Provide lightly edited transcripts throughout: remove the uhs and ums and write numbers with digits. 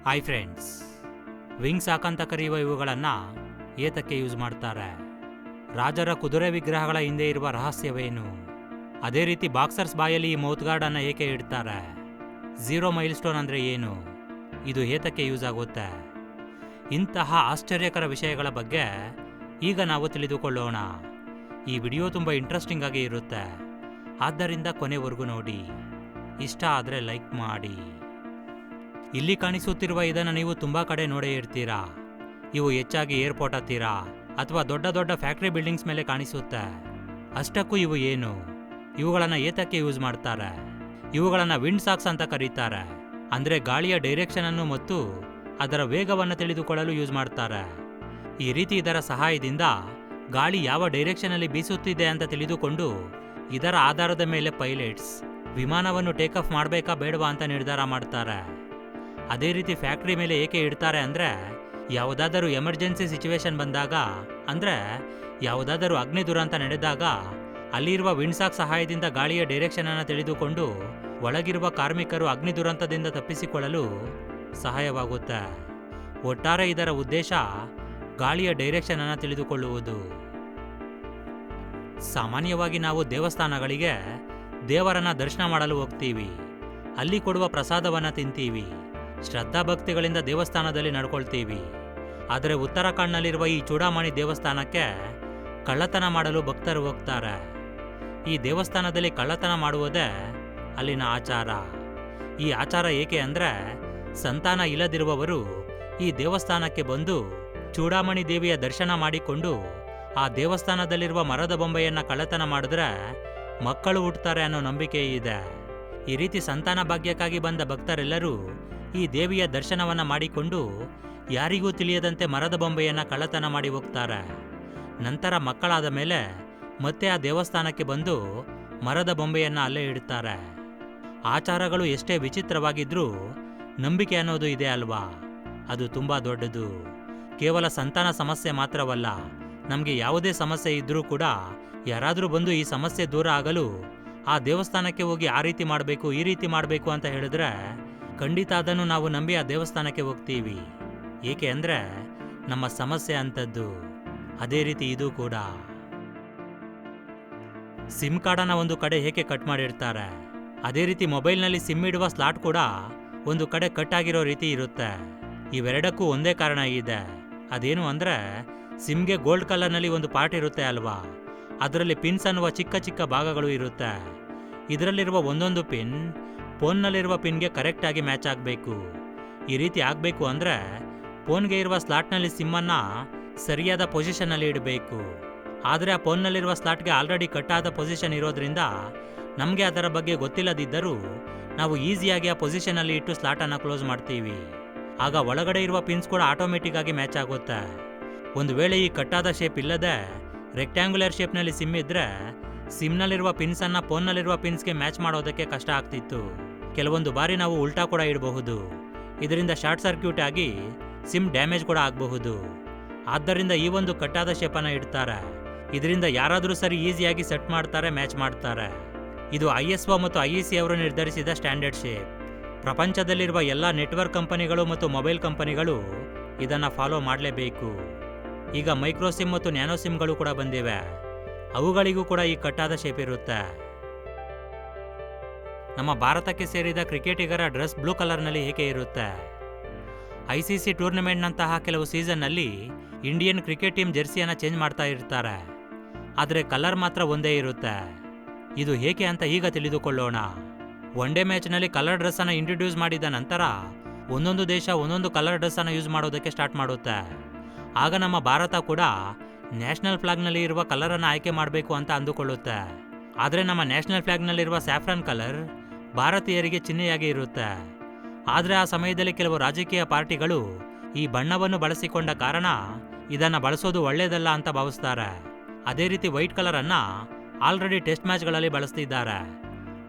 Hi friends, wings ಹಾಕಂತ ಕರೆಯುವ ಇವುಗಳನ್ನು ಏತಕ್ಕೆ ಯೂಸ್ ಮಾಡ್ತಾರೆ? ರಾಜರ ಕುದುರೆ ವಿಗ್ರಹಗಳ ಹಿಂದೆ ಇರುವ ರಹಸ್ಯವೇನು? ಅದೇ ರೀತಿ ಬಾಕ್ಸರ್ಸ್ ಬಾಯಲ್ಲಿ ಈ ಮೌತ್ ಗಾರ್ಡನ್ನು ಏಕೆ ಇಡ್ತಾರೆ? ಝೀರೋ ಮೈಲ್ ಸ್ಟೋನ್ ಅಂದರೆ ಏನು? ಇದು ಏತಕ್ಕೆ ಯೂಸ್ ಆಗುತ್ತೆ? ಇಂತಹ ಆಶ್ಚರ್ಯಕರ ವಿಷಯಗಳ ಬಗ್ಗೆ ಈಗ ನಾವು ತಿಳಿದುಕೊಳ್ಳೋಣ. ಈ ವಿಡಿಯೋ ತುಂಬ ಇಂಟ್ರೆಸ್ಟಿಂಗ್ ಆಗಿ ಇರುತ್ತೆ, ಆದ್ದರಿಂದ ಕೊನೆವರೆಗೂ ನೋಡಿ. ಇಷ್ಟ ಆದರೆ ಲೈಕ್ ಮಾಡಿ. ಇಲ್ಲಿ ಕಾಣಿಸುತ್ತಿರುವ ಇದನ್ನು ನೀವು ತುಂಬ ಕಡೆ ನೋಡೇ ಇರ್ತೀರಾ. ಇವು ಹೆಚ್ಚಾಗಿ ಏರ್ಪೋರ್ಟ್ ಹತ್ತಿರ ಅಥವಾ ದೊಡ್ಡ ದೊಡ್ಡ ಫ್ಯಾಕ್ಟ್ರಿ ಬಿಲ್ಡಿಂಗ್ಸ್ ಮೇಲೆ ಕಾಣಿಸುತ್ತೆ. ಅಷ್ಟಕ್ಕೂ ಇವು ಏನು? ಇವುಗಳನ್ನು ಏತಕ್ಕೆ ಯೂಸ್ ಮಾಡ್ತಾರೆ? ಇವುಗಳನ್ನು ವಿಂಡ್ ಸಾಕ್ಸ್ ಅಂತ ಕರೀತಾರೆ. ಅಂದರೆ ಗಾಳಿಯ ಡೈರೆಕ್ಷನ್ ಅನ್ನು ಮತ್ತು ಅದರ ವೇಗವನ್ನು ತಿಳಿದುಕೊಳ್ಳಲು ಯೂಸ್ ಮಾಡ್ತಾರೆ. ಈ ರೀತಿ ಇದರ ಸಹಾಯದಿಂದ ಗಾಳಿ ಯಾವ ಡೈರೆಕ್ಷನಲ್ಲಿ ಬೀಸುತ್ತಿದೆ ಅಂತ ತಿಳಿದುಕೊಂಡು ಇದರ ಆಧಾರದ ಮೇಲೆ ಪೈಲಟ್ಸ್ ವಿಮಾನವನ್ನು ಟೇಕ್ ಆಫ್ ಮಾಡಬೇಕಾ ಬೇಡವಾ ಅಂತ ನಿರ್ಧಾರ ಮಾಡ್ತಾರೆ. ಅದೇ ರೀತಿ ಫ್ಯಾಕ್ಟ್ರಿ ಮೇಲೆ ಏಕೆ ಇಡ್ತಾರೆ ಅಂದರೆ, ಯಾವುದಾದರೂ ಎಮರ್ಜೆನ್ಸಿ ಸಿಚುವೇಶನ್ ಬಂದಾಗ, ಅಂದರೆ ಯಾವುದಾದರೂ ಅಗ್ನಿ ದುರಂತ ನಡೆದಾಗ ಅಲ್ಲಿರುವ ವಿಂಡ್ಸಾಕ್ ಸಹಾಯದಿಂದ ಗಾಳಿಯ ಡೈರೆಕ್ಷನ್ ಅನ್ನು ತಿಳಿದುಕೊಂಡು ಒಳಗಿರುವ ಕಾರ್ಮಿಕರು ಅಗ್ನಿ ದುರಂತದಿಂದ ತಪ್ಪಿಸಿಕೊಳ್ಳಲು ಸಹಾಯವಾಗುತ್ತೆ. ಒಟ್ಟಾರೆ ಇದರ ಉದ್ದೇಶ ಗಾಳಿಯ ಡೈರೆಕ್ಷನ್ ಅನ್ನು ತಿಳಿದುಕೊಳ್ಳುವುದು. ಸಾಮಾನ್ಯವಾಗಿ ನಾವು ದೇವಸ್ಥಾನಗಳಿಗೆ ದೇವರನ್ನ ದರ್ಶನ ಮಾಡಲು ಹೋಗ್ತೀವಿ. ಅಲ್ಲಿ ಕೊಡುವ ಪ್ರಸಾದವನ್ನು ತಿಂತೀವಿ. ಶ್ರದ್ಧಾಭಕ್ತಿಗಳಿಂದ ದೇವಸ್ಥಾನದಲ್ಲಿ ನಡ್ಕೊಳ್ತೀವಿ. ಆದರೆ ಉತ್ತರಾಖಂಡ್ನಲ್ಲಿರುವ ಈ ಚೂಡಾಮಣಿ ದೇವಸ್ಥಾನಕ್ಕೆ ಕಳ್ಳತನ ಮಾಡಲು ಭಕ್ತರು ಹೋಗ್ತಾರೆ. ಈ ದೇವಸ್ಥಾನದಲ್ಲಿ ಕಳ್ಳತನ ಮಾಡುವುದೇ ಅಲ್ಲಿನ ಆಚಾರ. ಈ ಆಚಾರ ಏಕೆ ಅಂದರೆ, ಸಂತಾನ ಇಲ್ಲದಿರುವವರು ಈ ದೇವಸ್ಥಾನಕ್ಕೆ ಬಂದು ಚೂಡಾಮಣಿ ದೇವಿಯ ದರ್ಶನ ಮಾಡಿಕೊಂಡು ಆ ದೇವಸ್ಥಾನದಲ್ಲಿರುವ ಮರದ ಬೊಂಬೆಯನ್ನು ಕಳ್ಳತನ ಮಾಡಿದ್ರೆ ಮಕ್ಕಳು ಹುಟ್ಟುತ್ತಾರೆ ಅನ್ನೋ ನಂಬಿಕೆ ಇದೆ. ಈ ರೀತಿ ಸಂತಾನ ಭಾಗ್ಯಕ್ಕಾಗಿ ಬಂದ ಭಕ್ತರೆಲ್ಲರೂ ಈ ದೇವಿಯ ದರ್ಶನವನ್ನು ಮಾಡಿಕೊಂಡು ಯಾರಿಗೂ ತಿಳಿಯದಂತೆ ಮರದ ಬೊಂಬೆಯನ್ನು ಕಳ್ಳತನ ಮಾಡಿ ಹೋಗ್ತಾರೆ. ನಂತರ ಮಕ್ಕಳಾದ ಮೇಲೆ ಮತ್ತೆ ಆ ದೇವಸ್ಥಾನಕ್ಕೆ ಬಂದು ಮರದ ಬೊಂಬೆಯನ್ನು ಅಲ್ಲೇ ಇಡ್ತಾರೆ. ಆಚಾರಗಳು ಎಷ್ಟೇ ವಿಚಿತ್ರವಾಗಿದ್ರೂ ನಂಬಿಕೆ ಅನ್ನೋದು ಇದೆ ಅಲ್ವಾ, ಅದು ತುಂಬ ದೊಡ್ಡದು. ಕೇವಲ ಸಂತಾನ ಸಮಸ್ಯೆ ಮಾತ್ರವಲ್ಲ, ನಮಗೆ ಯಾವುದೇ ಸಮಸ್ಯೆ ಇದ್ರೂ ಕೂಡ ಯಾರಾದರೂ ಬಂದು ಈ ಸಮಸ್ಯೆ ದೂರ ಆಗಲು ಆ ದೇವಸ್ಥಾನಕ್ಕೆ ಹೋಗಿ ಆ ರೀತಿ ಮಾಡಬೇಕು ಈ ರೀತಿ ಮಾಡಬೇಕು ಅಂತ ಹೇಳಿದ್ರೆ ಖಂಡಿತ ಅದನ್ನು ನಾವು ನಂಬಿ ಆ ದೇವಸ್ಥಾನಕ್ಕೆ ಹೋಗ್ತೀವಿ. ಏಕೆ ಅಂದರೆ ನಮ್ಮ ಸಮಸ್ಯೆ ಅಂಥದ್ದು. ಅದೇ ರೀತಿ ಇದು ಕೂಡ. ಸಿಮ್ ಕಾರ್ಡನ್ನು ಒಂದು ಕಡೆ ಏಕೆ ಕಟ್ ಮಾಡಿರ್ತಾರೆ, ಅದೇ ರೀತಿ ಮೊಬೈಲ್ನಲ್ಲಿ ಸಿಮ್ ಇಡುವ ಸ್ಲಾಟ್ ಕೂಡ ಒಂದು ಕಡೆ ಕಟ್ ಆಗಿರೋ ರೀತಿ ಇರುತ್ತೆ. ಇವೆರಡಕ್ಕೂ ಒಂದೇ ಕಾರಣ ಇದೆ. ಅದೇನು ಅಂದರೆ, ಸಿಮ್ಗೆ ಗೋಲ್ಡ್ ಕಲರ್ನಲ್ಲಿ ಒಂದು ಪಾರ್ಟ್ ಇರುತ್ತೆ ಅಲ್ವಾ, ಅದರಲ್ಲಿ ಪಿನ್ಸ್ ಅನ್ನುವ ಚಿಕ್ಕ ಚಿಕ್ಕ ಭಾಗಗಳು ಇರುತ್ತೆ. ಇದರಲ್ಲಿರುವ ಒಂದೊಂದು ಪಿನ್ ಫೋನ್ನಲ್ಲಿರುವ ಪಿನ್ಗೆ ಕರೆಕ್ಟಾಗಿ ಮ್ಯಾಚ್ ಆಗಬೇಕು. ಈ ರೀತಿ ಆಗಬೇಕು ಅಂದರೆ ಫೋನ್ಗೆ ಇರುವ ಸ್ಲಾಟ್ನಲ್ಲಿ ಸಿಮ್ಮನ್ನು ಸರಿಯಾದ ಪೊಸಿಷನ್ನಲ್ಲಿ ಇಡಬೇಕು. ಆದರೆ ಆ ಫೋನ್ನಲ್ಲಿರುವ ಸ್ಲಾಟ್ಗೆ ಆಲ್ರೆಡಿ ಕಟ್ ಆದ ಪೊಸಿಷನ್ ಇರೋದ್ರಿಂದ ನಮಗೆ ಅದರ ಬಗ್ಗೆ ಗೊತ್ತಿಲ್ಲದಿದ್ದರೂ ನಾವು ಈಸಿಯಾಗಿ ಆ ಪೊಸಿಷನ್ನಲ್ಲಿ ಇಟ್ಟು ಸ್ಲಾಟನ್ನು ಕ್ಲೋಸ್ ಮಾಡ್ತೀವಿ. ಆಗ ಒಳಗಡೆ ಇರುವ ಪಿನ್ಸ್ ಕೂಡ ಆಟೋಮೆಟಿಕ್ ಆಗಿ ಮ್ಯಾಚ್ ಆಗುತ್ತೆ. ಒಂದು ವೇಳೆ ಈ ಕಟ್ಟಾದ ಶೇಪ್ ಇಲ್ಲದೆ ರೆಕ್ಟ್ಯಾಂಗ್ಯುಲರ್ ಶೇಪ್ನಲ್ಲಿ ಸಿಮ್ ಇದ್ದರೆ ಸಿಮ್ನಲ್ಲಿರುವ ಪಿನ್ಸನ್ನು ಫೋನ್ನಲ್ಲಿರುವ ಪಿನ್ಸ್ಗೆ ಮ್ಯಾಚ್ ಮಾಡೋದಕ್ಕೆ ಕಷ್ಟ ಆಗ್ತಿತ್ತು. ಕೆಲವೊಂದು ಬಾರಿ ನಾವು ಉಲ್ಟಾ ಕೂಡ ಇಡಬಹುದು. ಇದರಿಂದ ಶಾರ್ಟ್ ಸರ್ಕ್ಯೂಟ್ ಆಗಿ ಸಿಮ್ ಡ್ಯಾಮೇಜ್ ಕೂಡ ಆಗಬಹುದು. ಆದ್ದರಿಂದ ಈ ಒಂದು ಕಟ್ಟಾದ ಶೇಪನ್ನು ಇಡ್ತಾರೆ. ಇದರಿಂದ ಯಾರಾದರೂ ಸರಿ ಈಸಿಯಾಗಿ ಸೆಟ್ ಮಾಡ್ತಾರೆ, ಮ್ಯಾಚ್ ಮಾಡ್ತಾರೆ. ಇದು ISO ಮತ್ತು IEC ಅವರು ನಿರ್ಧರಿಸಿದ ಸ್ಟ್ಯಾಂಡರ್ಡ್ ಶೇಪ್. ಪ್ರಪಂಚದಲ್ಲಿರುವ ಎಲ್ಲ ನೆಟ್ವರ್ಕ್ ಕಂಪನಿಗಳು ಮತ್ತು ಮೊಬೈಲ್ ಕಂಪನಿಗಳು ಇದನ್ನು ಫಾಲೋ ಮಾಡಲೇಬೇಕು. ಈಗ ಮೈಕ್ರೋ ಸಿಮ್ ಮತ್ತು ನ್ಯಾನೋ ಸಿಮ್ಗಳು ಕೂಡ ಬಂದಿವೆ. ಅವುಗಳಿಗೂ ಕೂಡ ಈ ಕಟ್ಟಾದ ಶೇಪ್ ಇರುತ್ತೆ. ನಮ್ಮ ಭಾರತಕ್ಕೆ ಸೇರಿದ ಕ್ರಿಕೆಟಿಗರ ಡ್ರೆಸ್ ಬ್ಲೂ ಕಲರ್ನಲ್ಲಿ ಏಕೆ ಇರುತ್ತೆ? ICC ಟೂರ್ನಮೆಂಟ್ನಂತಹ ಕೆಲವು ಸೀಸನ್ನಲ್ಲಿ ಇಂಡಿಯನ್ ಕ್ರಿಕೆಟ್ ಟೀಮ್ ಜೆರ್ಸಿಯನ್ನು ಚೇಂಜ್ ಮಾಡ್ತಾ ಇರ್ತಾರೆ. ಆದರೆ ಕಲರ್ ಮಾತ್ರ ಒಂದೇ ಇರುತ್ತೆ. ಇದು ಏಕೆ ಅಂತ ಈಗ ತಿಳಿದುಕೊಳ್ಳೋಣ. ಒನ್ ಡೇ ಮ್ಯಾಚ್ನಲ್ಲಿ ಕಲರ್ ಡ್ರೆಸ್ಸನ್ನು ಇಂಟ್ರೊಡ್ಯೂಸ್ ಮಾಡಿದ ನಂತರ ಒಂದೊಂದು ದೇಶ ಒಂದೊಂದು ಕಲರ್ ಡ್ರೆಸ್ಸನ್ನು ಯೂಸ್ ಮಾಡೋದಕ್ಕೆ ಸ್ಟಾರ್ಟ್ ಮಾಡುತ್ತೆ. ಆಗ ನಮ್ಮ ಭಾರತ ಕೂಡ ನ್ಯಾಷನಲ್ ಫ್ಲಾಗ್ನಲ್ಲಿ ಇರುವ ಕಲರನ್ನು ಆಯ್ಕೆ ಮಾಡಬೇಕು ಅಂತ ಅಂದುಕೊಳ್ಳುತ್ತೆ. ಆದರೆ ನಮ್ಮ ನ್ಯಾಷನಲ್ ಫ್ಲಾಗ್ನಲ್ಲಿರುವ ಸ್ಯಾಫ್ರನ್ ಕಲರ್ ಭಾರತೀಯರಿಗೆ ಚಿಹ್ನೆಯಾಗಿ ಇರುತ್ತೆ. ಆದರೆ ಆ ಸಮಯದಲ್ಲಿ ಕೆಲವು ರಾಜಕೀಯ ಪಾರ್ಟಿಗಳು ಈ ಬಣ್ಣವನ್ನು ಬಳಸಿಕೊಂಡ ಕಾರಣ ಇದನ್ನು ಬಳಸೋದು ಒಳ್ಳೆಯದಲ್ಲ ಅಂತ ಭಾವಿಸ್ತಾರೆ. ಅದೇ ರೀತಿ ವೈಟ್ ಕಲರನ್ನು ಆಲ್ರೆಡಿ ಟೆಸ್ಟ್ ಮ್ಯಾಚ್ಗಳಲ್ಲಿ ಬಳಸ್ತಿದ್ದಾರೆ.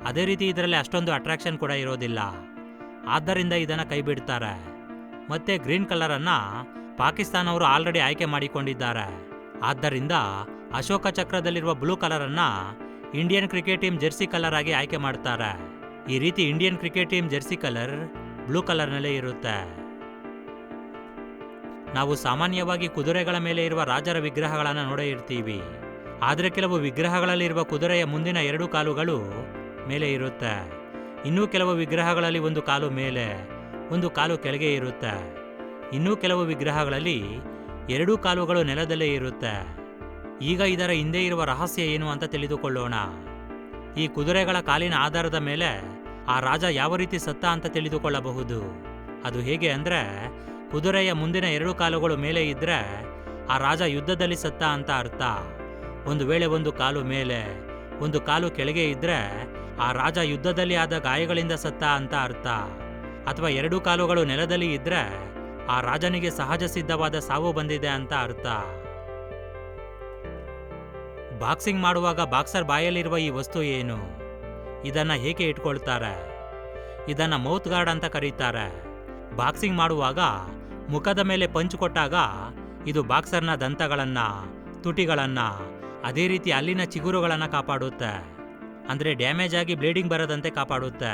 ಅದೇ ರೀತಿ ಇದರಲ್ಲಿ ಅಷ್ಟೊಂದು ಅಟ್ರಾಕ್ಷನ್ ಕೂಡ ಇರೋದಿಲ್ಲ. ಆದ್ದರಿಂದ ಇದನ್ನು ಕೈ ಬಿಡ್ತಾರೆ. ಮತ್ತೆ ಗ್ರೀನ್ ಕಲರನ್ನು ಪಾಕಿಸ್ತಾನವರು ಆಲ್ರೆಡಿ ಆಯ್ಕೆ ಮಾಡಿಕೊಂಡಿದ್ದಾರೆ. ಆದ್ದರಿಂದ ಅಶೋಕ ಚಕ್ರದಲ್ಲಿರುವ ಬ್ಲೂ ಕಲರನ್ನು Indian cricket team jersey colour ಆಗಿ ಆಯ್ಕೆ ಮಾಡ್ತಾರೆ. ಈ ರೀತಿ Indian cricket team jersey colour blue ಕಲರ್ನಲ್ಲೇ ಇರುತ್ತೆ. ನಾವು ಸಾಮಾನ್ಯವಾಗಿ ಕುದುರೆಗಳ ಮೇಲೆ ಇರುವ ರಾಜರ ವಿಗ್ರಹಗಳನ್ನು ನೋಡೇ ಇರ್ತೀವಿ. ಆದರೆ ಕೆಲವು ವಿಗ್ರಹಗಳಲ್ಲಿರುವ ಕುದುರೆಯ ಮುಂದಿನ 2 ಕಾಲುಗಳು ಮೇಲೆ ಇರುತ್ತೆ. ಇನ್ನೂ ಕೆಲವು ವಿಗ್ರಹಗಳಲ್ಲಿ 1 ಕಾಲು ಮೇಲೆ 1 ಕಾಲು ಕೆಳಗೆ ಇರುತ್ತೆ. ಇನ್ನೂ ಕೆಲವು ವಿಗ್ರಹಗಳಲ್ಲಿ 2 ಕಾಲುಗಳು ನೆಲದಲ್ಲೇ ಇರುತ್ತೆ. ಈಗ ಇದರ ಹಿಂದೆ ಇರುವ ರಹಸ್ಯ ಏನು ಅಂತ ತಿಳಿದುಕೊಳ್ಳೋಣ. ಈ ಕುದುರೆಗಳ ಕಾಲಿನ ಆಧಾರದ ಮೇಲೆ ಆ ರಾಜ ಯಾವ ರೀತಿ ಸತ್ತ ಅಂತ ತಿಳಿದುಕೊಳ್ಳಬಹುದು. ಅದು ಹೇಗೆ ಅಂದ್ರೆ, ಕುದುರೆಯ ಮುಂದಿನ 2 ಕಾಲುಗಳು ಮೇಲೆ ಇದ್ರೆ ಆ ರಾಜ ಯುದ್ಧದಲ್ಲಿ ಸತ್ತ ಅಂತ ಅರ್ಥ. ಒಂದು ವೇಳೆ 1 ಕಾಲು ಮೇಲೆ 1 ಕಾಲು ಕೆಳಗೆ ಇದ್ರೆ ಆ ರಾಜ ಯುದ್ಧದಲ್ಲಿ ಆದ ಗಾಯಗಳಿಂದ ಸತ್ತ ಅಂತ ಅರ್ಥ. ಅಥವಾ 2 ಕಾಲುಗಳು ನೆಲದಲ್ಲಿ ಇದ್ರೆ ಆ ರಾಜನಿಗೆ ಸಹಜ ಸಿದ್ಧವಾದ ಸಾವು ಬಂದಿದೆ ಅಂತ ಅರ್ಥ. ಬಾಕ್ಸಿಂಗ್ ಮಾಡುವಾಗ ಬಾಕ್ಸರ್ ಬಾಯಲ್ಲಿರುವ ಈ ವಸ್ತು ಏನು? ಇದನ್ನ ಹೇಗೆ ಇಟ್ಕೊಳ್ತಾರೆ? ಇದನ್ನ ಮೌತ್ ಗಾರ್ಡ್ ಅಂತ ಕರೀತಾರೆ. ಬಾಕ್ಸಿಂಗ್ ಮಾಡುವಾಗ ಮುಖದ ಮೇಲೆ ಪಂಚ್ ಕೊಟ್ಟಾಗ ಇದು ಬಾಕ್ಸರ್ನ ದಂತಗಳನ್ನ, ತುಟಿಗಳನ್ನ, ಅದೇ ರೀತಿ ಅಲ್ಲಿನ ಚಿಗುರುಗಳನ್ನ ಕಾಪಾಡುತ್ತೆ. ಅಂದ್ರೆ ಡ್ಯಾಮೇಜ್ ಆಗಿ ಬ್ಲೀಡಿಂಗ್ ಬರದಂತೆ ಕಾಪಾಡುತ್ತೆ.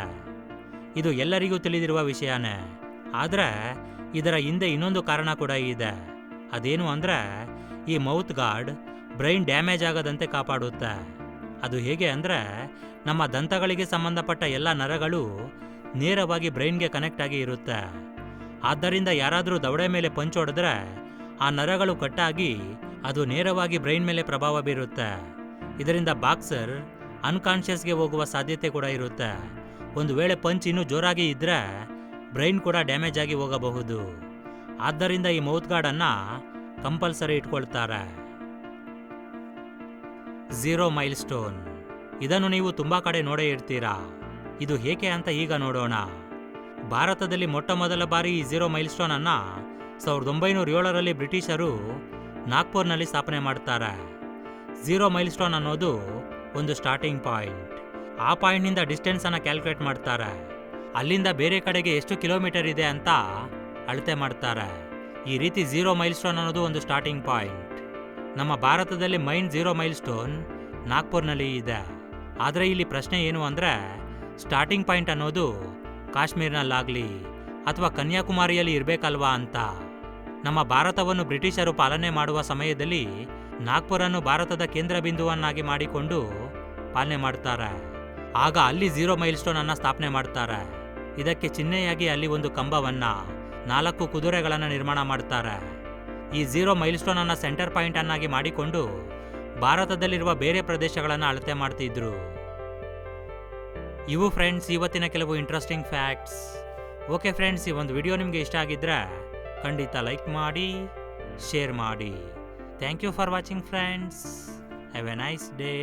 ಇದು ಎಲ್ಲರಿಗೂ ತಿಳಿದಿರುವ ವಿಷಯನೇ. ಆದ್ರೆ ಇದರ ಹಿಂದೆ ಇನ್ನೊಂದು ಕಾರಣ ಕೂಡ ಇದೆ. ಅದೇನು ಅಂದ್ರೆ, ಈ ಮೌತ್ ಗಾರ್ಡ್ ಬ್ರೈನ್ ಡ್ಯಾಮೇಜ್ ಆಗದಂತೆ ಕಾಪಾಡುತ್ತೆ. ಅದು ಹೇಗೆ ಅಂದ್ರೆ, ನಮ್ಮ ದಂತಗಳಿಗೆ ಸಂಬಂಧಪಟ್ಟ ಎಲ್ಲ ನರಗಳು ನೇರವಾಗಿ ಬ್ರೈನ್ಗೆ ಕನೆಕ್ಟ್ ಆಗಿ ಇರುತ್ತೆ. ಆದ್ದರಿಂದ ಯಾರಾದರೂ ದವಡೆ ಮೇಲೆ ಪಂಚ್ ಹೊಡೆದ್ರೆ ಆ ನರಗಳು ಕಟ್ಟಾಗಿ ಅದು ನೇರವಾಗಿ ಬ್ರೈನ್ ಮೇಲೆ ಪ್ರಭಾವ ಬೀರುತ್ತೆ. ಇದರಿಂದ ಬಾಕ್ಸರ್ ಅನ್ಕಾನ್ಷಿಯಸ್ಗೆ ಹೋಗುವ ಸಾಧ್ಯತೆ ಕೂಡ ಇರುತ್ತೆ. ಒಂದು ವೇಳೆ ಪಂಚ್ ಇನ್ನೂ ಜೋರಾಗಿ ಇದ್ರೆ ಬ್ರೈನ್ ಕೂಡ ಡ್ಯಾಮೇಜ್ ಆಗಿ ಹೋಗಬಹುದು. ಆದ್ದರಿಂದ ಈ ಮೌತ್ ಗಾರ್ಡ್ ಅನ್ನ ಕಂಪಲ್ಸರಿ ಇಟ್ಕೊಳ್ತಾರೆ. 0 ಮೈಲ್ ಸ್ಟೋನ್. ಇದನ್ನು ನೀವು ತುಂಬಾ ಕಡೆ ನೋಡೇ ಇರ್ತೀರಾ. ಇದು ಹೇಗೆ ಅಂತ ಈಗ ನೋಡೋಣ. ಭಾರತದಲ್ಲಿ ಮೊಟ್ಟ ಮೊದಲ ಬಾರಿ ಈ 0 ಮೈಲ್ ಸ್ಟೋನ್ ಅನ್ನ 1907ರಲ್ಲಿ ಬ್ರಿಟಿಷರು ನಾಗ್ಪುರ್ನಲ್ಲಿ ಸ್ಥಾಪನೆ ಮಾಡ್ತಾರೆ. 0 ಮೈಲ್ ಸ್ಟೋನ್ ಅನ್ನೋದು ಒಂದು ಸ್ಟಾರ್ಟಿಂಗ್ ಪಾಯಿಂಟ್. ಆ ಪಾಯಿಂಟ್ನಿಂದ ಡಿಸ್ಟೆನ್ಸ್ ಅನ್ನ ಕ್ಯಾಲ್ಕುಲೇಟ್ ಮಾಡ್ತಾರೆ. ಅಲ್ಲಿಂದ ಬೇರೆ ಕಡೆಗೆ ಎಷ್ಟು ಕಿಲೋಮೀಟರ್ ಇದೆ ಅಂತ ಅಳತೆ ಮಾಡ್ತಾರೆ. ಈ ರೀತಿ 0 ಮೈಲ್ ಸ್ಟೋನ್ ಅನ್ನೋದು ಒಂದು ಸ್ಟಾರ್ಟಿಂಗ್ ಪಾಯಿಂಟ್. ನಮ್ಮ ಭಾರತದಲ್ಲಿ ಮೈನ್ 0 ಮೈಲ್ ಸ್ಟೋನ್ ನಾಗ್ಪುರ್ನಲ್ಲಿ ಇದೆ. ಆದರೆ ಇಲ್ಲಿ ಪ್ರಶ್ನೆ ಏನು ಅಂದ್ರೆ, ಸ್ಟಾರ್ಟಿಂಗ್ ಪಾಯಿಂಟ್ ಅನ್ನೋದು ಕಾಶ್ಮೀರ್ನಲ್ಲಾಗ್ಲಿ ಅಥವಾ ಕನ್ಯಾಕುಮಾರಿಯಲ್ಲಿ ಇರಬೇಕಲ್ವಾ ಅಂತ. ನಮ್ಮ ಭಾರತವನ್ನು ಬ್ರಿಟಿಷರು ಪಾಲನೆ ಮಾಡುವ ಸಮಯದಲ್ಲಿ ನಾಗ್ಪುರನ್ನು ಭಾರತದ ಕೇಂದ್ರ ಬಿಂದುವನ್ನಾಗಿ ಮಾಡಿಕೊಂಡು ಪಾಲನೆ ಮಾಡ್ತಾರೆ. ಆಗ ಅಲ್ಲಿ 0 ಮೈಲ್ ಸ್ಟೋನ್ ಅನ್ನ ಸ್ಥಾಪನೆ ಮಾಡ್ತಾರೆ. ಇದಕ್ಕೆ ಚಿಹ್ನೆಯಾಗಿ ಅಲ್ಲಿ ಒಂದು ಕಂಬವನ್ನ, 4 ಕುದುರೆಗಳನ್ನು ನಿರ್ಮಾಣ ಮಾಡ್ತಾರೆ. ಈ 0 ಮೈಲ್ ಸ್ಟೋನ್ ಅನ್ನ ಸೆಂಟರ್ ಪಾಯಿಂಟ್ ಅನ್ನಾಗಿ ಮಾಡಿಕೊಂಡು ಭಾರತದಲ್ಲಿರುವ ಬೇರೆ ಪ್ರದೇಶಗಳನ್ನು ಅಳತೆ ಮಾಡ್ತಿದ್ರು. ಇವು ಫ್ರೆಂಡ್ಸ್ ಇವತ್ತಿನ ಕೆಲವು ಇಂಟ್ರೆಸ್ಟಿಂಗ್ ಫ್ಯಾಕ್ಟ್ಸ್. ಓಕೆ ಫ್ರೆಂಡ್ಸ್, ಈ ಒಂದು ವಿಡಿಯೋ ನಿಮಗೆ ಇಷ್ಟ ಆಗಿದ್ರೆ ಖಂಡಿತ ಲೈಕ್ ಮಾಡಿ, ಶೇರ್ ಮಾಡಿ. Thank you for watching friends. Have a nice day.